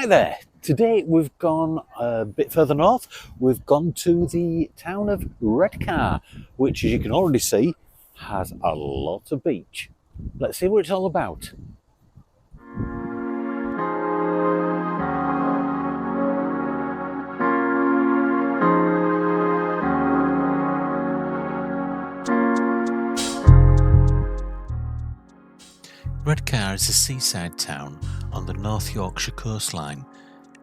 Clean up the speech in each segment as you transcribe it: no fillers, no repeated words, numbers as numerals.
Hi there. Today we've gone a bit further north. We've gone to the town of Redcar, which, as you can already see, has a lot of beach. Let's see what it's all about. Redcar is a seaside town on the North Yorkshire coastline.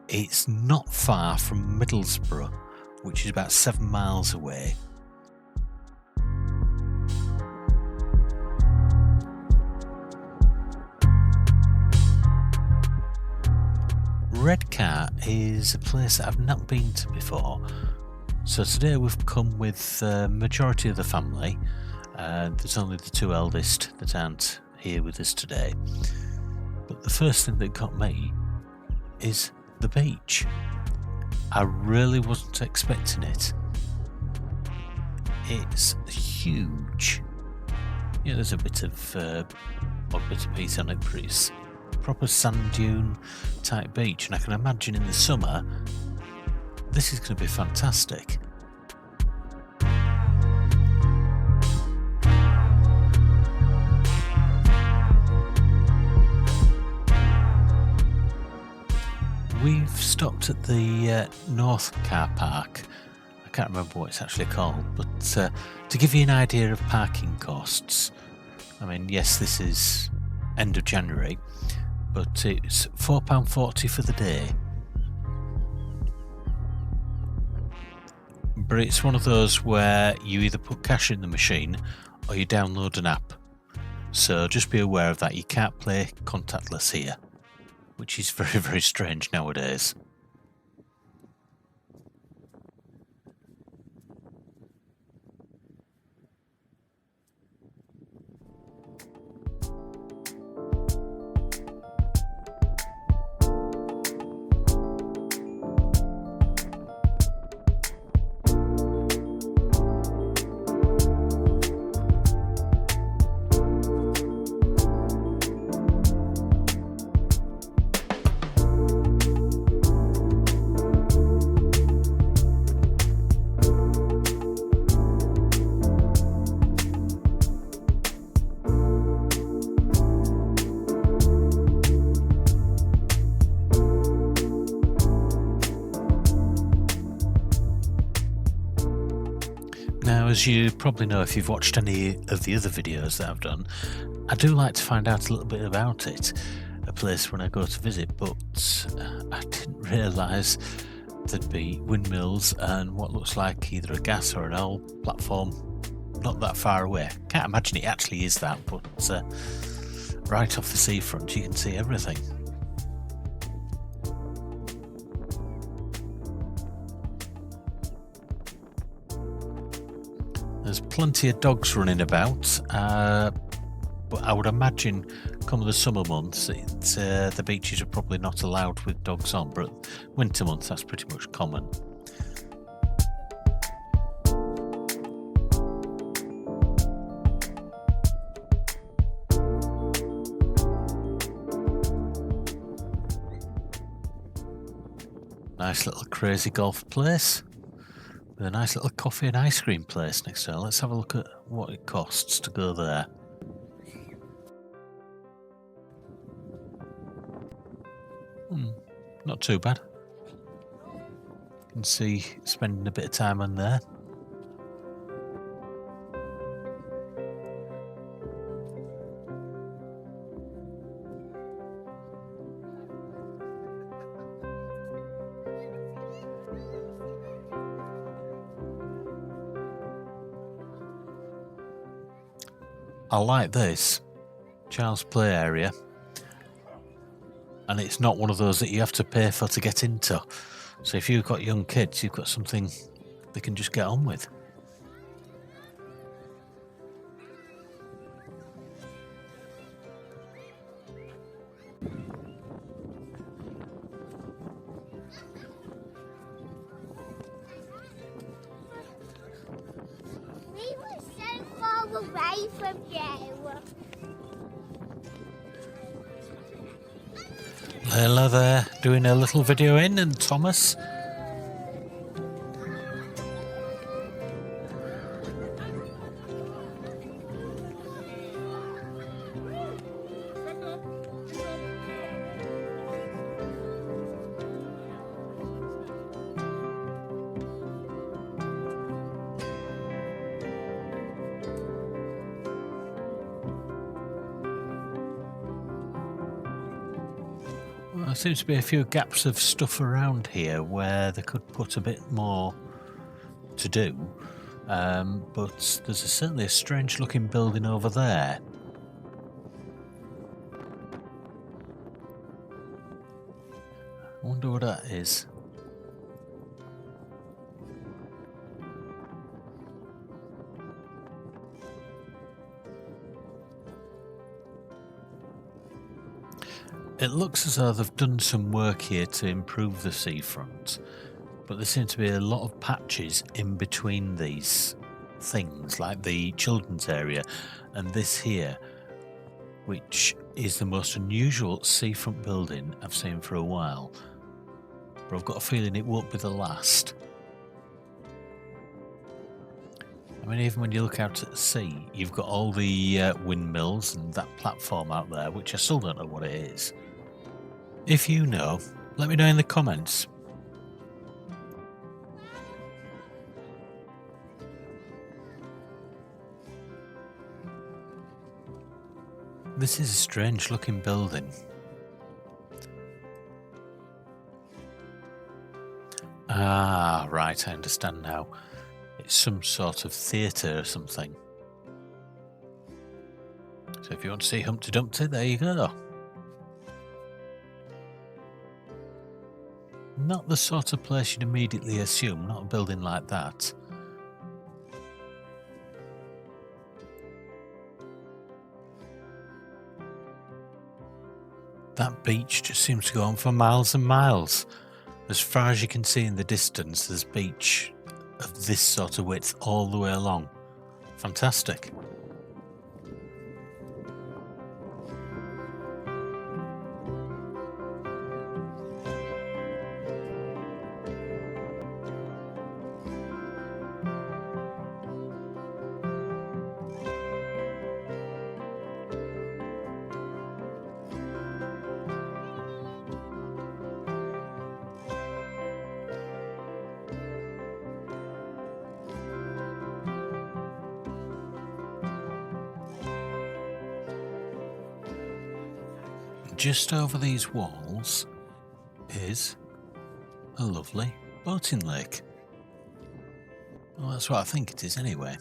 It's not far from Middlesbrough, which is about 7 miles away. Redcar is a place that I've not been to before, so today we've come with the majority of the family. There's only the two eldest that aren't here with us today, but the first thing that got me is the beach. I really wasn't expecting it. It's huge. Yeah, there's a bit of odd bit of piece on it, but it's proper sand dune type beach, and I can imagine in the summer this is going to be fantastic. We've stopped at the North car park. I can't remember what it's actually called, but to give you an idea of parking costs, I mean, yes, this is end of January, but it's £4.40 for the day. But it's one of those where you either put cash in the machine or you download an app. So just be aware of that. You can't play contactless here, which is very, very strange nowadays. Now, as you probably know if you've watched any of the other videos that I've done, I do like to find out a little bit about it, a place when I go to visit, but I didn't realise there'd be windmills and what looks like either a gas or an oil platform not that far away. Can't imagine it actually is that, but right off the seafront you can see everything. There's plenty of dogs running about, but I would imagine come the summer months the beaches are probably not allowed with dogs on, but winter months that's pretty much common. Nice little crazy golf place with a nice little coffee and ice cream place next door. Let's have a look at what it costs to go there. Not too bad. You can see spending a bit of time on there. I like this child's play area, and it's not one of those that you have to pay for to get into. So if you've got young kids, you've got something they can just get on with. We were so far away from you. Layla there doing a little video in, and Thomas. There seems to be a few gaps of stuff around here where they could put a bit more to do, but there's certainly a strange looking building over there. I wonder what that is. It looks as though they've done some work here to improve the seafront, but there seem to be a lot of patches in between these things, like the children's area and this here, which is the most unusual seafront building I've seen for a while, but I've got a feeling it won't be the last. I mean, even when you look out at the sea, you've got all the windmills and that platform out there, which I still don't know what it is. If you know, let me know in the comments. This is a strange looking building. Ah, right, I understand now. It's some sort of theatre or something. So if you want to see Humpty Dumpty, there you go. Not the sort of place you'd immediately assume, not a building like that. That beach just seems to go on for miles and miles. As far as you can see in the distance, there's beach of this sort of width all the way along. Fantastic. Just over these walls is a lovely boating lake. Well, that's what I think it is anyway.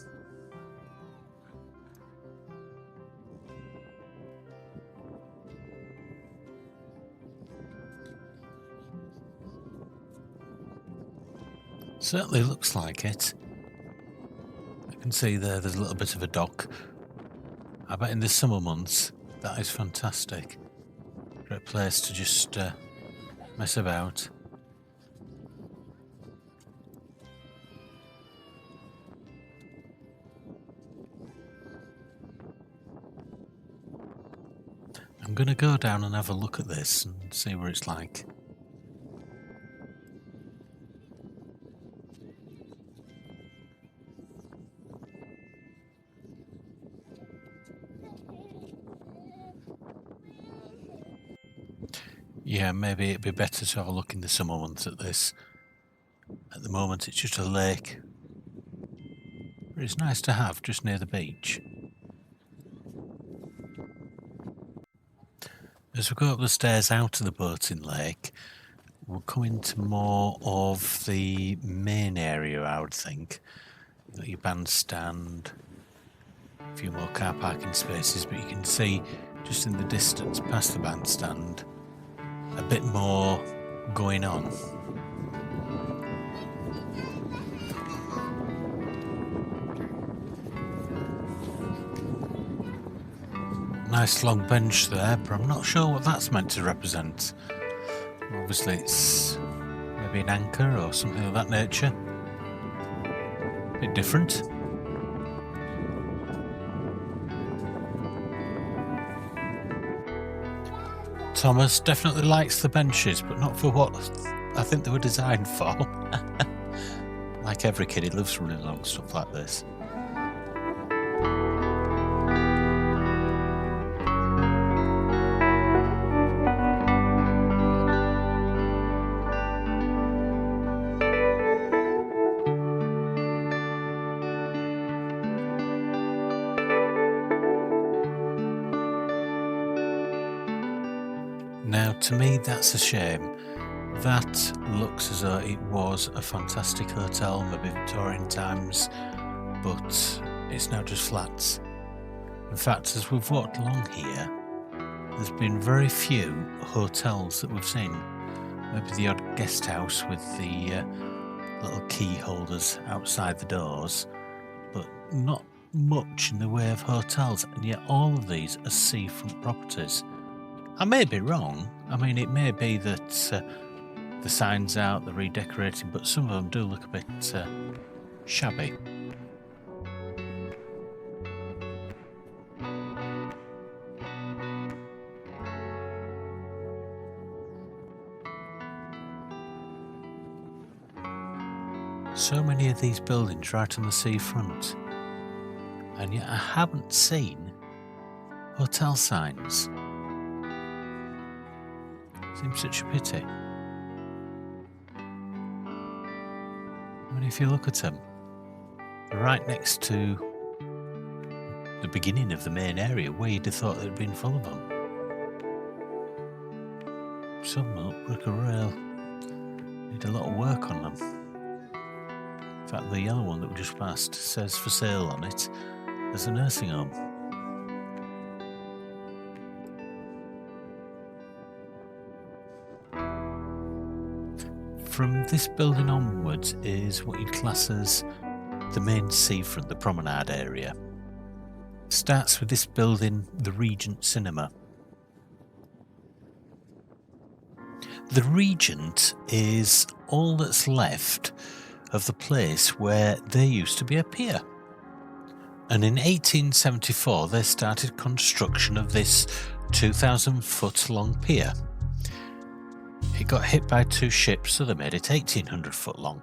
Certainly looks like it. I can see there's a little bit of a dock. I bet in the summer months that is fantastic. Great place to just mess about. I'm going to go down and have a look at this and see what it's like. Yeah, maybe it'd be better to have a look in the summer months at this. At the moment it's just a lake. But it's nice to have just near the beach. As we go up the stairs out of the boating lake, we're coming to more of the main area, I would think. You've got your bandstand, a few more car parking spaces, but you can see just in the distance past the bandstand a bit more going on. Nice long bench there, but I'm not sure what that's meant to represent. Obviously it's maybe an anchor or something of that nature. A bit different. Thomas definitely likes the benches, but not for what I think they were designed for. Like every kid, he loves running along stuff like this. Now, to me, that's a shame. That looks as though it was a fantastic hotel, maybe Victorian times, but it's now just flats. In fact, as we've walked along here, there's been very few hotels that we've seen. Maybe the odd guest house with the little key holders outside the doors, but not much in the way of hotels, and yet all of these are seafront properties. I may be wrong. I mean, it may be that the sign's out, they're redecorating, but some of them do look a bit shabby. So many of these buildings right on the seafront, and yet I haven't seen hotel signs. Seems such a pity. I mean, if you look at them, they're right next to the beginning of the main area where you'd have thought they'd been full of them. Some look like a rail. Need a lot of work on them. In fact, the yellow one that we just passed says for sale on it as a nursing home. From this building onwards is what you'd class as the main seafront, the promenade area. It starts with this building, the Regent Cinema. The Regent is all that's left of the place where there used to be a pier. And in 1874 they started construction of this 2,000-foot long pier. It got hit by two ships, so they made it 1,800 foot long.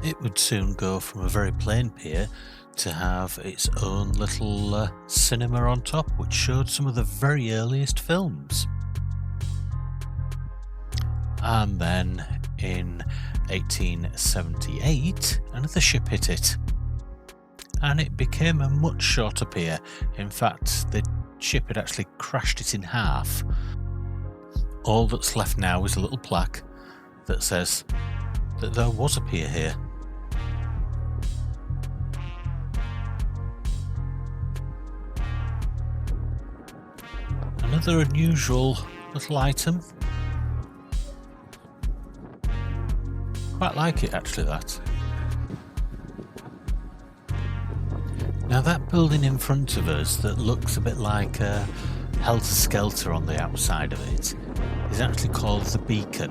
It would soon go from a very plain pier to have its own little cinema on top, which showed some of the very earliest films. And then in 1878, another ship hit it, and it became a much shorter pier. In fact, the ship had actually crashed it in half. All that's left now is a little plaque that says that there was a pier here. Another unusual little item. Quite like it actually, that. Now that building in front of us that looks a bit like a helter-skelter on the outside of it is actually called the Beacon.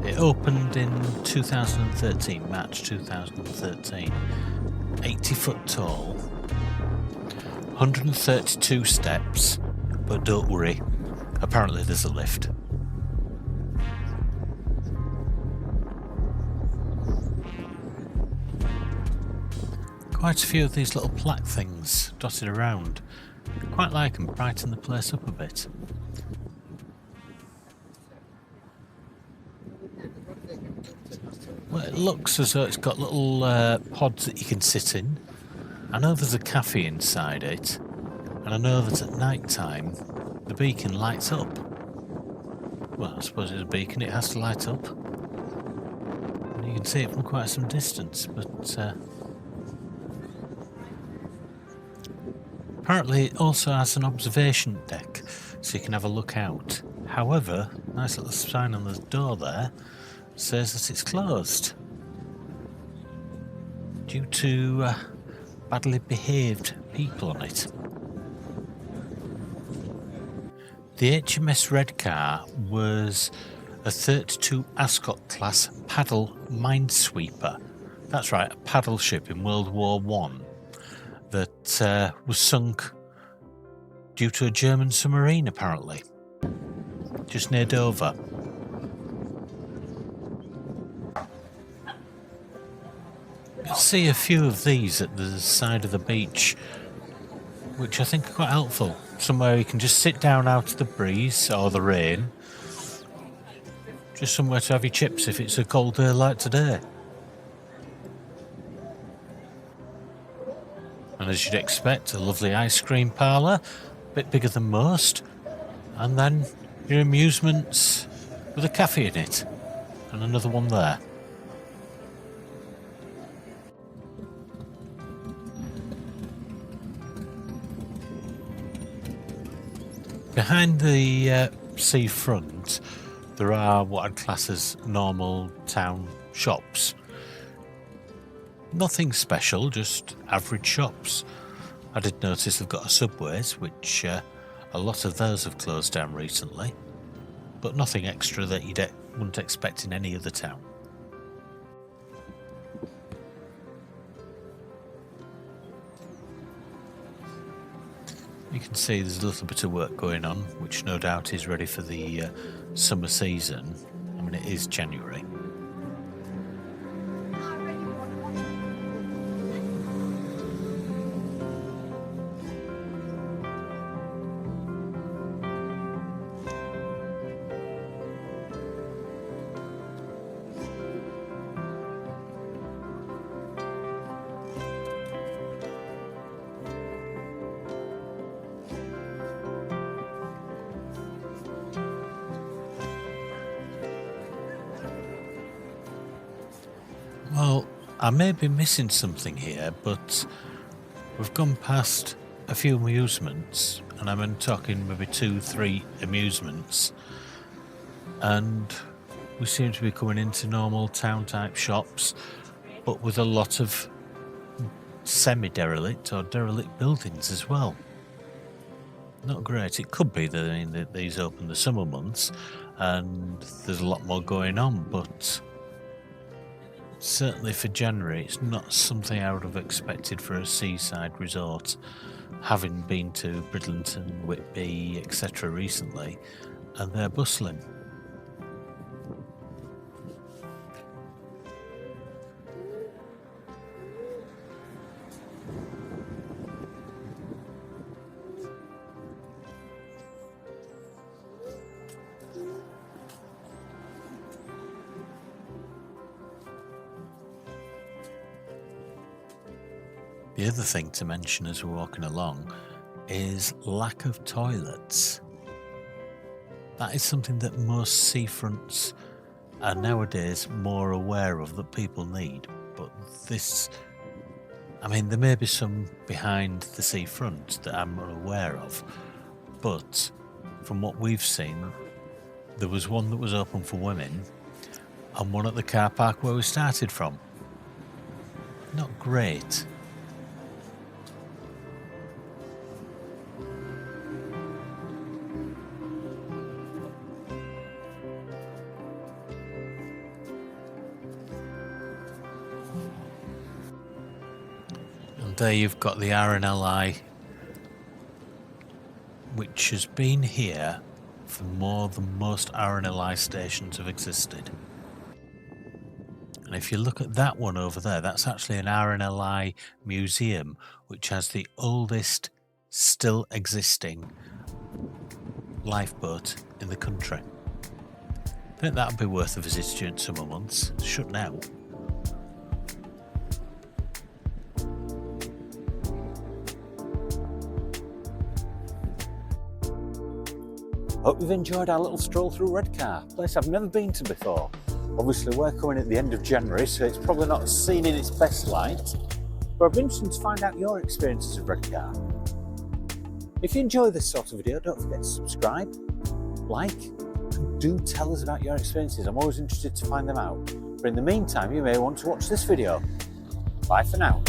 It opened in 2013, March 2013. 80 foot tall, 132 steps, but don't worry, apparently there's a lift. Quite a few of these little plaque things dotted around. Quite like them, brighten the place up a bit. Well, it looks as though it's got little pods that you can sit in. I know there's a cafe inside it, and I know that at night time the beacon lights up. Well, I suppose it's a beacon, it has to light up. And you can see it from quite some distance, but apparently it also has an observation deck, so you can have a look out. However, nice little sign on the door there says that it's closed due to badly behaved people on it. The HMS Redcar was a 32 Ascot class paddle minesweeper. That's right, a paddle ship in World War I that was sunk due to a German submarine apparently, just near Dover. You'll see a few of these at the side of the beach, which I think are quite helpful. Somewhere you can just sit down out of the breeze or the rain. Just somewhere to have your chips if it's a cold day like today. And as you'd expect, a lovely ice cream parlour, a bit bigger than most. And then your amusements with a cafe in it. And another one there. Behind the seafront, there are what I'd class as normal town shops. Nothing special, just average shops. I did notice they've got a Subways, which a lot of those have closed down recently, but nothing extra that you wouldn't expect in any other town. You can see there's a little bit of work going on, which no doubt is ready for the summer season. I mean, it is January. Well, I may be missing something here, but we've gone past a few amusements, and I'm talking maybe 2-3 amusements, and we seem to be coming into normal town type shops, but with a lot of semi-derelict or derelict buildings as well. Not great. It could be that these open the summer months and there's a lot more going on, but certainly for January, it's not something I would have expected for a seaside resort, having been to Bridlington, Whitby, etc. recently, and they're bustling. The other thing to mention as we're walking along is lack of toilets. That is something that most seafronts are nowadays more aware of that people need. But this, I mean, there may be some behind the seafront that I'm unaware of, but from what we've seen, there was one that was open for women and one at the car park where we started from. Not great. There you've got the RNLI, which has been here for more than most RNLI stations have existed. And if you look at that one over there, that's actually an RNLI museum, which has the oldest still existing lifeboat in the country. I think that would be worth a visit during summer months. It's shut now. Hope you've enjoyed our little stroll through Redcar, a place I've never been to before. Obviously we're coming at the end of January, so it's probably not seen in its best light, but I'd be interested to find out your experiences of Redcar. If you enjoy this sort of video, don't forget to subscribe, like, and do tell us about your experiences. I'm always interested to find them out. But in the meantime, you may want to watch this video. Bye for now.